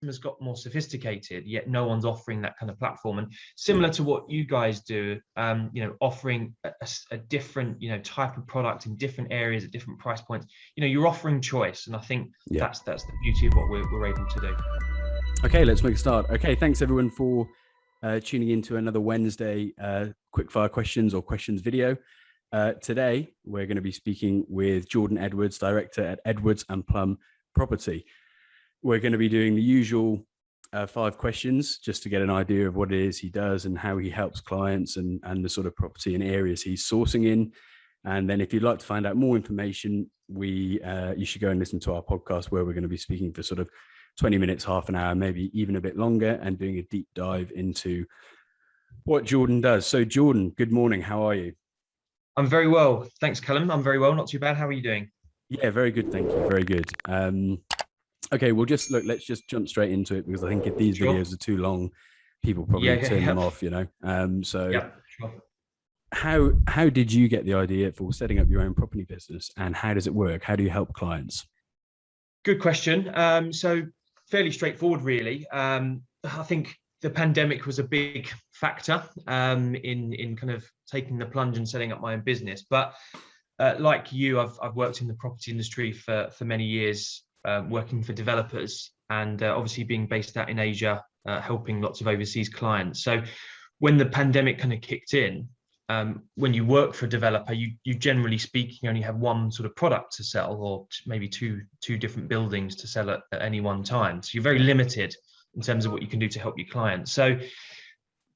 has got more sophisticated, yet no one's offering that kind of platform. And similar to what you guys do, offering a different, type of product in different areas at different price points, you're offering choice. And I think that's the beauty of what we're able to do. Okay, let's make a start. Okay, thanks everyone for tuning into another Wednesday Quickfire Questions or Questions video. Today, we're going to be speaking with Jordan Edwards, Director at Edwards Plumb Property. We're going to be doing the usual 5 questions just to get an idea of what it is he does and how he helps clients and the sort of property and areas he's sourcing in. And then if you'd like to find out more information, you should go and listen to our podcast where we're going to be speaking for sort of 20 minutes, half an hour, maybe even a bit longer, and doing a deep dive into what Jordan does. So Jordan, good morning. How are you? I'm very well. Thanks, Callum. I'm very well. Not too bad. How are you doing? Yeah, very good. Thank you. Very good. Okay, well, let's just jump straight into it, because I think if these videos are too long, people probably turn them off, How did you get the idea for setting up your own property business, and how does it work? How do you help clients? Good question. So fairly straightforward, really. I think the pandemic was a big factor in kind of taking the plunge and setting up my own business. But like you, I've worked in the property industry for many years, working for developers, and obviously being based out in Asia, helping lots of overseas clients. So when the pandemic kind of kicked in, when you work for a developer, you generally speaking only have one sort of product to sell, or maybe two different buildings to sell at any one time. So you're very limited in terms of what you can do to help your clients. So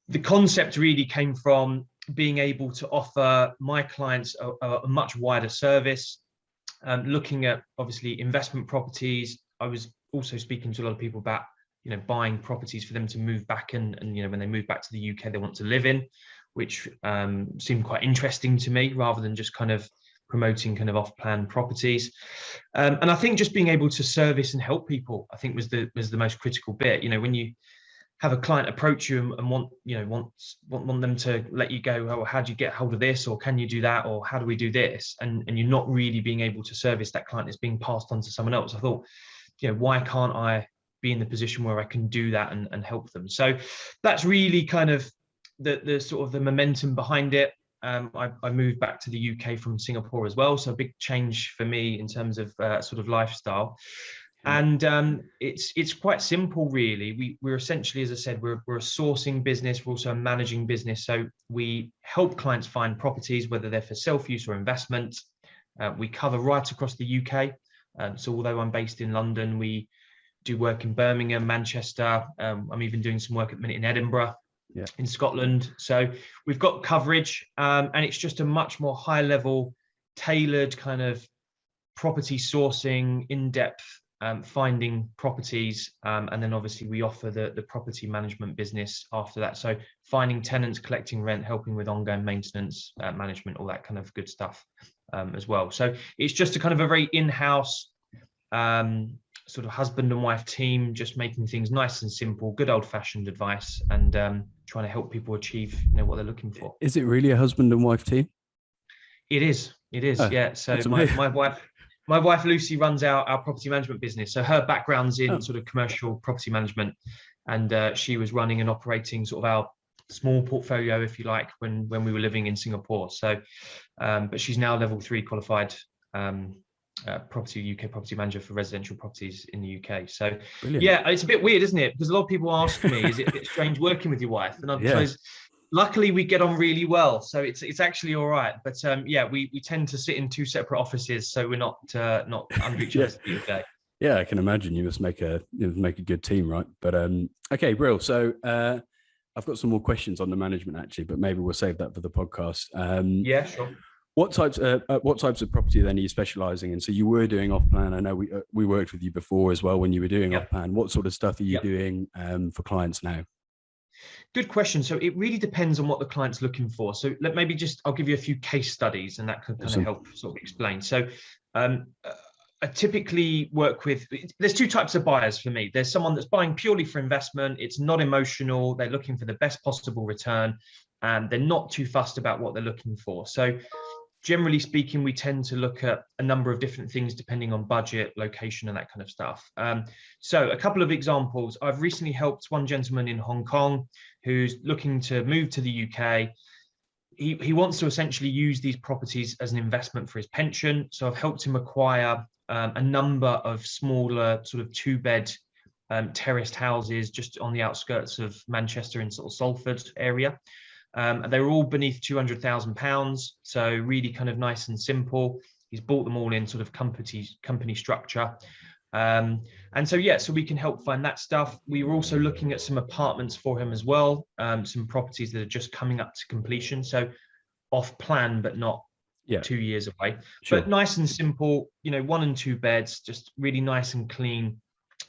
the concept really came from being able to offer my clients a much wider service, looking at obviously investment properties. I was also speaking to a lot of people about, buying properties for them to move back and when they move back to the UK, they want to live in, which seemed quite interesting to me, rather than just kind of promoting kind of off-plan properties. And I think just being able to service and help people, I think was the most critical bit. When you have a client approach you and want them to let you go, oh, how do you get hold of this, or can you do that, or how do we do this, and you're not really being able to service that client, it's being passed on to someone else. I thought, why can't I be in the position where I can do that and help them? So that's really kind of the sort of the momentum behind it. I moved back to the UK from Singapore as well, so a big change for me in terms of sort of lifestyle. And it's quite simple, really. We're essentially, as I said, we're a sourcing business. We're also a managing business. So we help clients find properties, whether they're for self-use or investment. We cover right across the UK. So although I'm based in London, we do work in Birmingham, Manchester. I'm even doing some work at the minute in Edinburgh, in Scotland. So we've got coverage, and it's just a much more high level, tailored kind of property sourcing, in-depth finding properties, and then obviously we offer the property management business after that. So finding tenants, collecting rent, helping with ongoing maintenance, management, all that kind of good stuff as well. So it's just a kind of a very in-house sort of husband and wife team, just making things nice and simple, good old-fashioned advice, and trying to help people achieve what they're looking for. Is it really a husband and wife team? It is. Yeah. So my wife Lucy runs our property management business. So her background's in sort of commercial property management, and she was running and operating sort of our small portfolio, if you like, when we were living in Singapore. So, but she's now level 3 qualified UK property manager for residential properties in the UK. So brilliant. Yeah, it's a bit weird, isn't it? Because a lot of people ask me, is it a bit strange working with your wife? And I suppose, luckily we get on really well, so it's actually all right. But we tend to sit in 2 separate offices, so we're not under each other's feet all day. Yeah, I can imagine you must make a good team, right? But okay, Brill. So I've got some more questions on the management actually, but maybe we'll save that for the podcast. Yeah, sure. What types of property then are you specialising in? So you were doing off-plan. I know we worked with you before as well when you were doing off-plan. What sort of stuff are you doing for clients now? Good question. So it really depends on what the client's looking for. So I'll give you a few case studies, and that can kind of help sort of explain. So I typically work with, there's 2 types of buyers for me. There's someone that's buying purely for investment. It's not emotional. They're looking for the best possible return, and they're not too fussed about what they're looking for. So generally speaking, we tend to look at a number of different things depending on budget, location, and that kind of stuff. So a couple of examples. I've recently helped one gentleman in Hong Kong who's looking to move to the UK. He wants to essentially use these properties as an investment for his pension. So I've helped him acquire a number of smaller sort of 2-bed terraced houses just on the outskirts of Manchester in sort of Salford area. They were all beneath £200,000, so really kind of nice and simple. He's bought them all in sort of company structure. And so, yeah, so we can help find that stuff. We were also looking at some apartments for him as well, some properties that are just coming up to completion. So off plan, but not 2 years away. Sure. But nice and simple, 1 and 2 beds, just really nice and clean,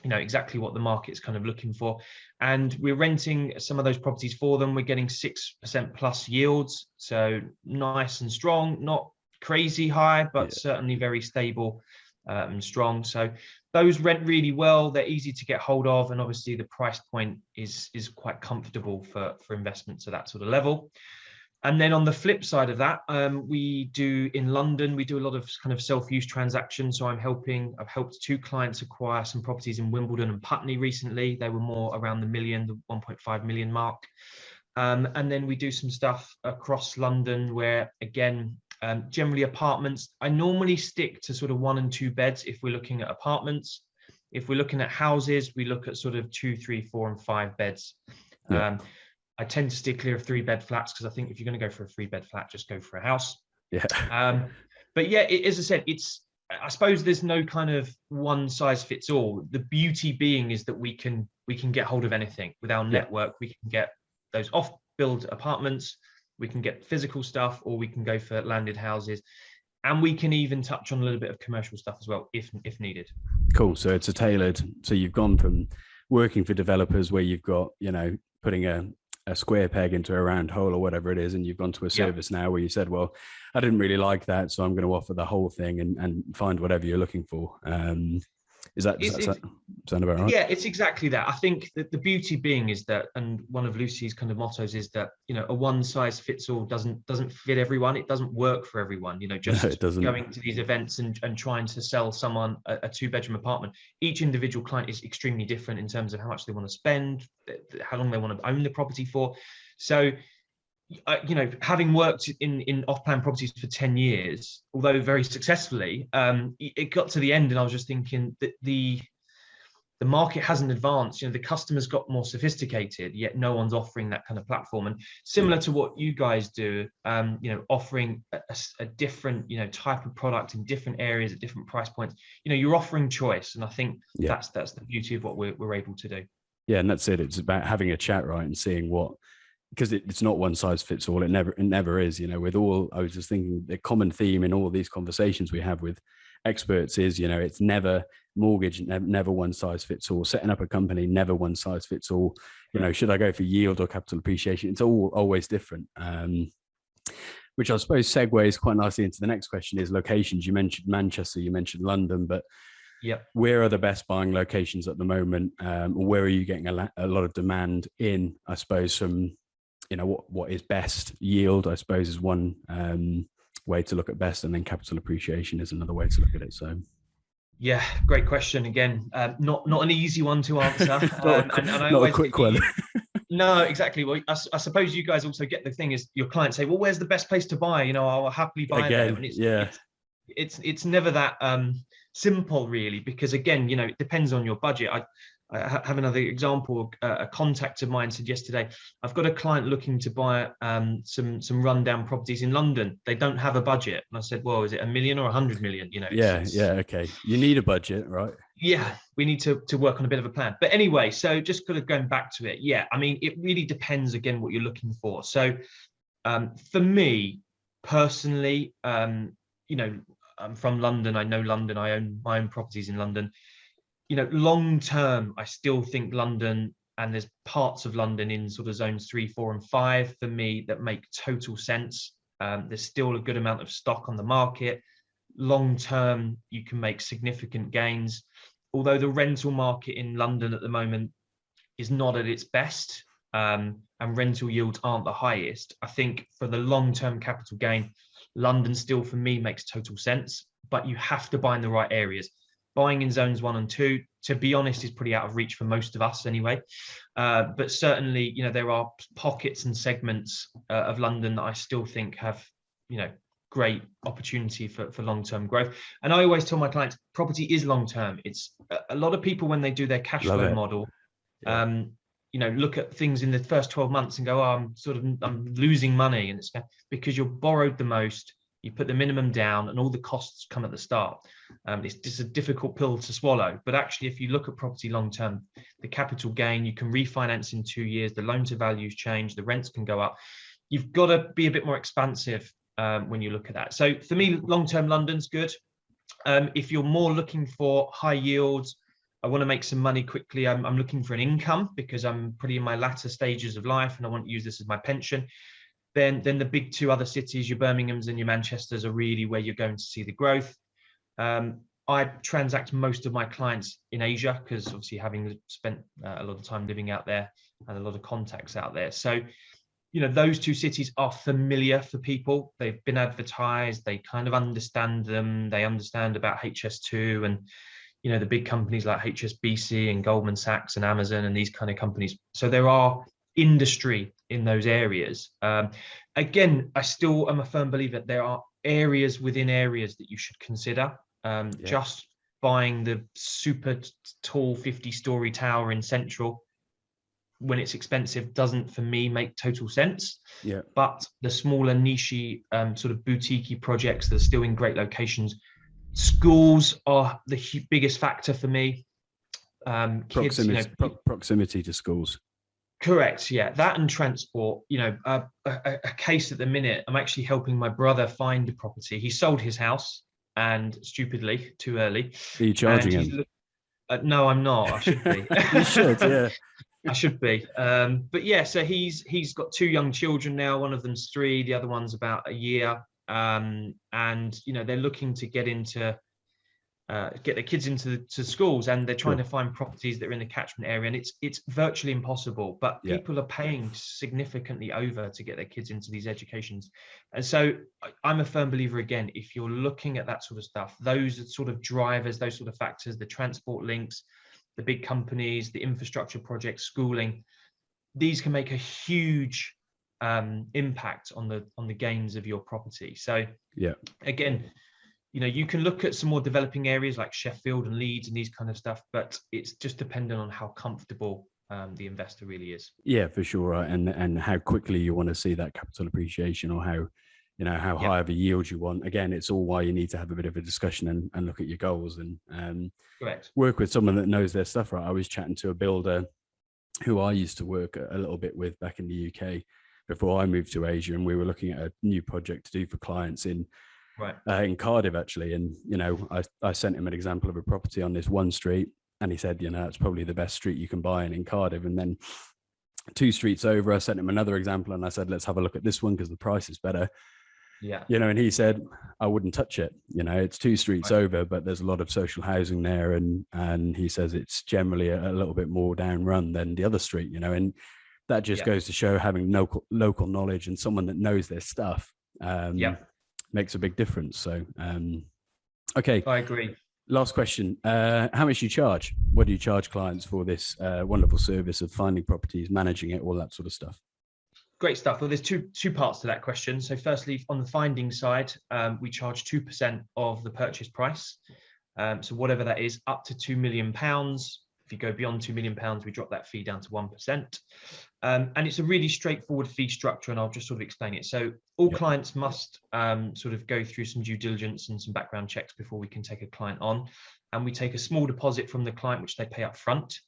exactly what the market's kind of looking for. And we're renting some of those properties for them. We're getting 6% plus yields. So nice and strong, not crazy high, but certainly very stable and strong. So those rent really well. They're easy to get hold of. And obviously the price point is quite comfortable for investments at that sort of level. And then on the flip side of that, we do in London, we do a lot of kind of self-use transactions. So I've helped 2 clients acquire some properties in Wimbledon and Putney recently. They were more around the 1.5 million mark. And then we do some stuff across London where, again, generally apartments. I normally stick to sort of 1 and 2 beds if we're looking at apartments. If we're looking at houses, we look at sort of 2, 3, 4, and 5 beds. Yeah. I tend to steer clear of 3-bed flats because I think if you're going to go for a 3-bed flat, just go for a house. Yeah. But yeah, as I said, I suppose there's no kind of one size fits all. The beauty being is that we can get hold of anything with our network. We can get those off-build apartments, we can get physical stuff, or we can go for landed houses. And we can even touch on a little bit of commercial stuff as well, if needed. Cool. So it's so you've gone from working for developers where you've got, putting a square peg into a round hole or whatever it is, and you've gone to a service now where you said, well, I didn't really like that, so I'm going to offer the whole thing and find whatever you're looking for. Does that sound about right? Yeah, it's exactly that. I think that the beauty being is that, and one of Lucy's kind of mottos is that, a one size fits all doesn't fit everyone. It doesn't work for everyone. Just going to these events and trying to sell someone a 2-bedroom apartment. Each individual client is extremely different in terms of how much they want to spend, how long they want to own the property for. So, having worked in off-plan properties for 10 years, although very successfully, it got to the end and I was just thinking that the market hasn't advanced. The customers got more sophisticated, yet no one's offering that kind of platform. And similar to what you guys do, offering a different, type of product in different areas at different price points, you're offering choice. And I think that's the beauty of what we're able to do. Yeah, and that's it. It's about having a chat, right, and seeing because it's not one size fits all. It never is. With all, I was just thinking the common theme in all these conversations we have with experts is, it's never mortgage, never one size fits all. Setting up a company, never one size fits all. Should I go for yield or capital appreciation? It's always different. Which I suppose segues quite nicely into the next question is locations. You mentioned Manchester, you mentioned London, but where are the best buying locations at the moment? Where are you getting a lot of demand in, I suppose, from what is best? Yield, I suppose, is one way to look at best, and then capital appreciation is another way to look at it. So yeah, great question again. Not an easy one to answer. Not a quick one. No, exactly. Well, I suppose you guys also get the thing is your clients say, well, where's the best place to buy? I'll happily buy there. And it's never that simple, really, because again, it depends on your budget. I have another example. A contact of mine said yesterday, I've got a client looking to buy some rundown properties in London. They don't have a budget. And I said, well, is it 1 million or 100 million? Okay. You need a budget, right? Yeah, we need to work on a bit of a plan. But anyway, so just kind of going back to it. Yeah, I mean, it really depends, again, what you're looking for. So for me personally, I'm from London. I know London. I own my own properties in London. Long term, I still think London, and there's parts of London in sort of zones 3, 4, and 5 for me that make total sense. There's still a good amount of stock on the market. Long term, you can make significant gains. Although the rental market in London at the moment is not at its best, and rental yields aren't the highest, I think for the long term capital gain, London still for me makes total sense, but you have to buy in the right areas. Buying in zones 1 and 2, to be honest, is pretty out of reach for most of us anyway. But certainly, there are pockets and segments of London that I still think have, great opportunity for long-term growth. And I always tell my clients, property is long-term. It's a lot of people, when they do their cash flow model, look at things in the first 12 months and go, oh, I'm losing money. And it's because you're borrowed the most, you put the minimum down, and all the costs come at the start. It's just a difficult pill to swallow. But actually, if you look at property long-term, the capital gain, you can refinance in 2 years, the loan to values change, the rents can go up. You've got to be a bit more expansive when you look at that. So for me, long-term London's good. If you're more looking for high yields, I want to make some money quickly, I'm looking for an income because I'm pretty in my latter stages of life and I want to use this as my pension, then the big 2 other cities, your Birminghams and your Manchesters, are really where you're going to see the growth. I transact most of my clients in Asia because obviously having spent a lot of time living out there and a lot of contacts out there. So, those 2 cities are familiar for people. They've been advertised, they kind of understand them. They understand about HS2 and, the big companies like HSBC and Goldman Sachs and Amazon and these kind of companies. So there are industry in those areas. Again, I still am a firm believer that there are areas within areas that you should consider. Just buying the super tall 50-story tower in Central when it's expensive doesn't, for me, make total sense. But the smaller niche sort of boutique projects that are still in great locations, schools are the biggest factor for me. Kids, proximity to schools. Correct. Yeah, that and transport. A case at the minute, I'm actually helping my brother find a property. He sold his house, and stupidly, too early. Are you charging him? No, I'm not. I should be. You should, yeah. I should be. But yeah, so he's got 2 young children now. One of them's 3, the other one's about a year. And they're looking to get their kids into schools, and they're trying to find properties that are in the catchment area, and it's virtually impossible. But people are paying significantly over to get their kids into these educations. And so I'm a firm believer, again, if you're looking at that sort of stuff, those sort of drivers, those sort of factors, the transport links, the big companies, the infrastructure projects, schooling, these can make a huge impact on the gains of your property. So again, you can look at some more developing areas like Sheffield and Leeds and these kind of stuff, but it's just dependent on how comfortable the investor really is. Yeah, for sure. And how quickly you want to see that capital appreciation, or how high of a yield you want. Again, it's all why you need to have a bit of a discussion and look at your goals and work with someone that knows their stuff. Right. I was chatting to a builder who I used to work a little bit with back in the UK before I moved to Asia, and we were looking at a new project to do for clients in Cardiff, actually. And I sent him an example of a property on this one street, and he said, that's probably the best street you can buy in Cardiff. And then 2 streets over, I sent him another example, and I said, let's have a look at this one because the price is better. And he said, I wouldn't touch it. It's 2 streets over, but there's a lot of social housing there, and he says it's generally a little bit more down run than the other street. And that just goes to show having local knowledge and someone that knows their stuff makes a big difference. So, okay. I agree. Last question. How much do you charge? What do you charge clients for this wonderful service of finding properties, managing it, all that sort of stuff? Great stuff. Well, there's two parts to that question. So firstly, on the finding side, we charge 2% of the purchase price. So whatever that is, up to £2 million. If you go beyond £2 million, we drop that fee down to 1%. And it's a really straightforward fee structure, and I'll just sort of explain it. So all clients must sort of go through some due diligence and some background checks before we can take a client on. And we take a small deposit from the client, which they pay up front.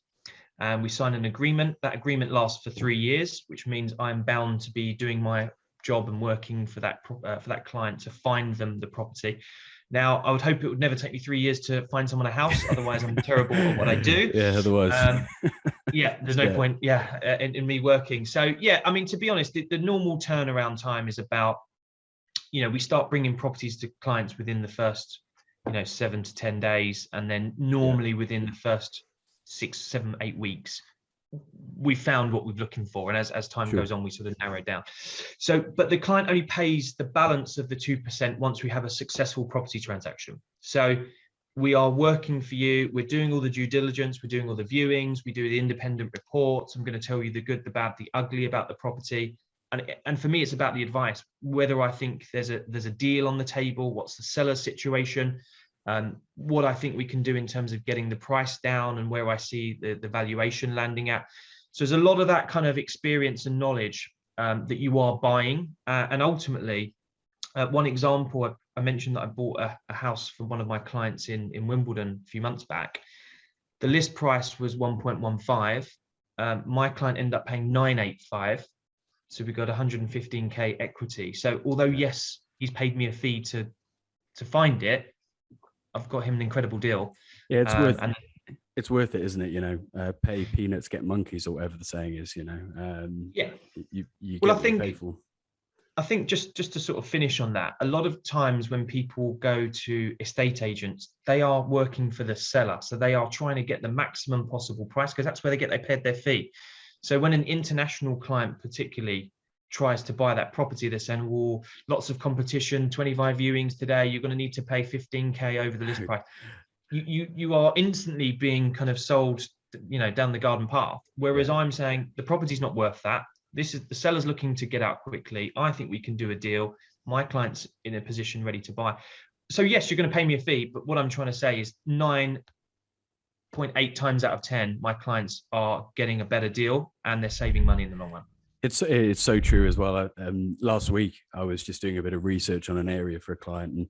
And we sign an agreement. That agreement lasts for 3 years, which means I'm bound to be doing my job and working for that client to find them the property. Now, I would hope it would never take me 3 years to find someone a house. Otherwise, I'm terrible at what I do. Yeah, otherwise. There's no point. In me working. So, I mean, to be honest, the normal turnaround time is about, we start bringing properties to clients within the first, 7 to 10 days. And then normally within the first 6, 7, 8 weeks, we found what we're looking for. And as time goes on, we sort of narrow it down. So, but the client only pays the balance of the 2% once we have a successful property transaction. So we are working for you. We're doing all the due diligence. We're doing all the viewings. We do the independent reports. I'm going to tell you the good, the bad, the ugly about the property. And for me, it's about the advice, whether I think there's a deal on the table, what's the seller situation, what I think we can do in terms of getting the price down, and where I see the valuation landing at. So there's a lot of that kind of experience and knowledge that you are buying. And ultimately, one example, I mentioned that I bought a house from one of my clients in Wimbledon a few months back. The list price was 1.15. My client ended up paying 985. So we got 115k equity. So although, yes, he's paid me a fee to find it, I've got him an incredible deal. Yeah, it's worth it, isn't it? You know, pay peanuts, get monkeys, or whatever the saying is. You know, yeah. You get well, what you pay for. I think just to sort of finish on that, a lot of times when people go to estate agents, they are working for the seller, so they are trying to get the maximum possible price, because that's where they paid their fee. So when an international client particularly tries to buy that property, they're saying, well, lots of competition, 25 viewings today, you're going to need to pay 15k over the list price. You are instantly being kind of sold, you know, down the garden path. Whereas I'm saying the property's not worth that. This is the seller's looking to get out quickly. I think we can do a deal. My client's in a position ready to buy. So yes, you're going to pay me a fee, but what I'm trying to say is 9.8 times out of 10, my clients are getting a better deal and they're saving money in the long run. It's so true as well. Last week, I was just doing a bit of research on an area for a client and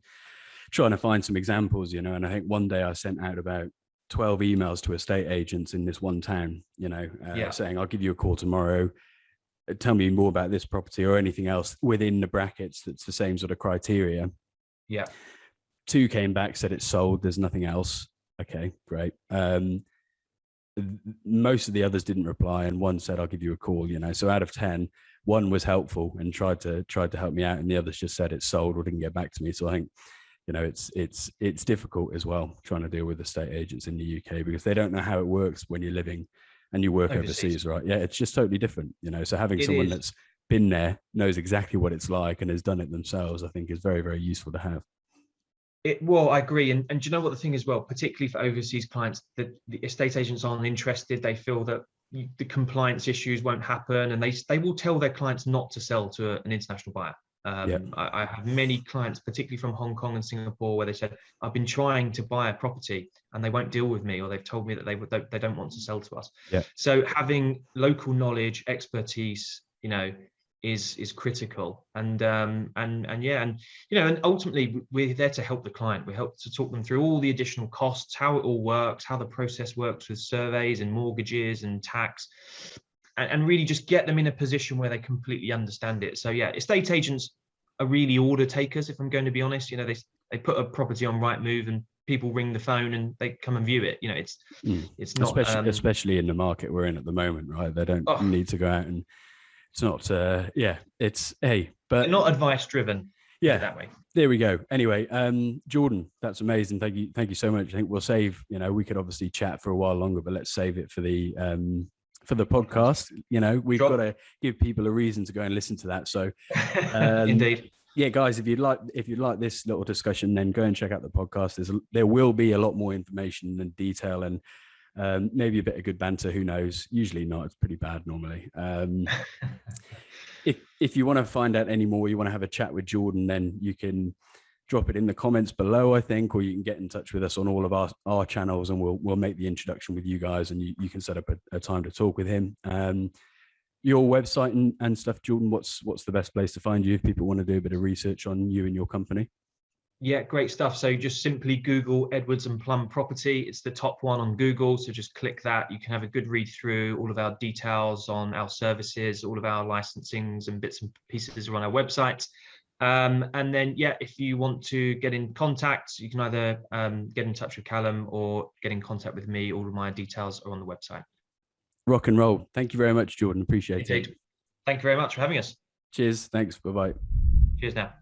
trying to find some examples, you know, and I think one day I sent out about 12 emails to estate agents in this one town, you know, saying, I'll give you a call tomorrow. Tell me more about this property or anything else within the brackets that's the same sort of criteria. Yeah. 2 came back, said it's sold. There's nothing else. Okay, great. Most of the others didn't reply, and 1 said, I'll give you a call, you know. So out of 10, 1 was helpful and tried to help me out, and the others just said it's sold or didn't get back to me. So I think, you know, it's difficult as well trying to deal with estate agents in the UK, because they don't know how it works when you're living and you work overseas, right? Yeah, it's just totally different, you know. So having someone that's been there, knows exactly what it's like and has done it themselves, I think is very, very useful to have. Well, I agree. And do you know what the thing is, well, particularly for overseas clients, that the estate agents aren't interested. They feel that the compliance issues won't happen, and they will tell their clients not to sell to an international buyer. I have many clients, particularly from Hong Kong and Singapore, where they said, I've been trying to buy a property and they won't deal with me, or they've told me that they don't want to sell to us. So having local knowledge, expertise, you know, is critical. And you know, and ultimately we're there to help the client. We help to talk them through all the additional costs, how it all works, how the process works with surveys and mortgages and tax, and really just get them in a position where they completely understand it. So yeah, estate agents are really order takers, if I'm going to be honest. You know, they put a property on Rightmove and people ring the phone and they come and view it. You know, it's not especially in the market we're in at the moment, right? They don't need to go out, and it's not but they're not advice driven. Yeah, that way. There we go. Anyway, Jordan, that's amazing. Thank you so much. I think we'll save, you know, we could obviously chat for a while longer, but let's save it for the podcast. You know, we've got to give people a reason to go and listen to that. So indeed. Yeah, guys, if you'd like this little discussion, then go and check out the podcast. There will be a lot more information and detail, and maybe a bit of good banter. Who knows? Usually not. It's pretty bad normally. If you want to find out any more, you want to have a chat with Jordan, then you can drop it in the comments below, I think, or you can get in touch with us on all of our channels, and we'll make the introduction with you guys, and you can set up a time to talk with him. Your website and stuff, Jordan, what's the best place to find you if people want to do a bit of research on you and your company? Yeah, great stuff. So just simply Google Edwards and Plumb Property. It's the top one on Google. So just click that. You can have a good read through. All of our details on our services, all of our licensings and bits and pieces are on our website. And then, yeah, if you want to get in contact, you can either get in touch with Callum or get in contact with me. All of my details are on the website. Rock and roll. Thank you very much, Jordan. Appreciate it. Thank you very much for having us. Cheers. Thanks. Bye-bye. Cheers now.